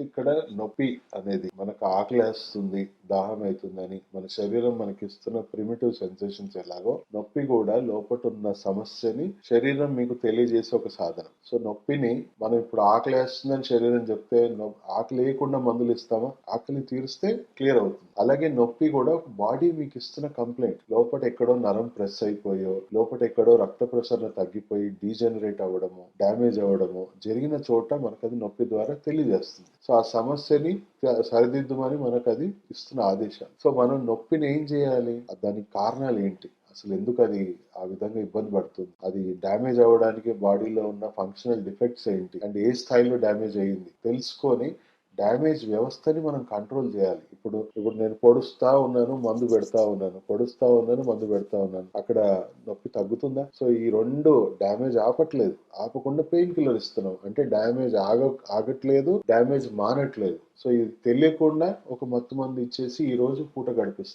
ఇక్కడ నొప్పి అనేది మనకు ఆకలేస్తుంది, దాహం అవుతుందని మన శరీరం మనకి ఇస్తున్న ప్రిమిటివ్ సెన్సేషన్స్ ఎలాగో నొప్పి కూడా లోపట ఉన్న సమస్యని శరీరం మీకు తెలియజేసే ఒక సాధనం. సో నొప్పిని మనం ఇప్పుడు ఆకలేస్తుందని శరీరం చెప్తే ఆకలి లేకుండా మందులు ఇస్తామా? ఆకలి తీరిస్తే క్లియర్ అవుతుంది. అలాగే నొప్పి కూడా బాడీ మీకు ఇస్తున్న కంప్లైంట్. లోపల ఎక్కడో నరం ప్రెస్ అయిపోయో, లోపల ఎక్కడో రక్త ప్రసరణ తగ్గిపోయి డీజనరేట్ అవ్వడము, డ్యామేజ్ అవ్వడము జరిగిన చోట మనకు అది నొప్పి ద్వారా తెలియజేస్తుంది. సో ఆ సమస్యని సరిదిద్దుమని మనకు అది ఇస్తున్న ఆదేశం. సో మనం నొప్పిని ఏం చేయాలి? దానికి కారణాలు ఏంటి? అసలు ఎందుకు అది ఆ విధంగా ఇబ్బంది పడుతుంది? అది డ్యామేజ్ అవ్వడానికి బాడీలో ఉన్న ఫంక్షనల్ డిఫెక్ట్స్ ఏంటి అండ్ ఏ స్థాయిలో డ్యామేజ్ అయ్యింది తెలుసుకొని డ్యామేజ్ వ్యవస్థని మనం కంట్రోల్ చేయాలి. ఇప్పుడు నేను పొడుస్తా ఉన్నాను, మందు పెడతా ఉన్నాను, పొడుస్తా ఉన్నాను, మందు పెడతా ఉన్నాను, అక్కడ నొప్పి తగ్గుతుందా? సో ఈ రెండు డ్యామేజ్ ఆపట్లేదు, ఆపకుండా పెయిన్ కిల్లర్ ఇస్తున్నాం అంటే డ్యామేజ్ ఆగట్లేదు, డ్యామేజ్ మానట్లేదు. సో ఇది తెలియకుండా ఒక మత్తు మందు ఇచ్చేసి ఈ రోజు పూట గడిపిస్తాం.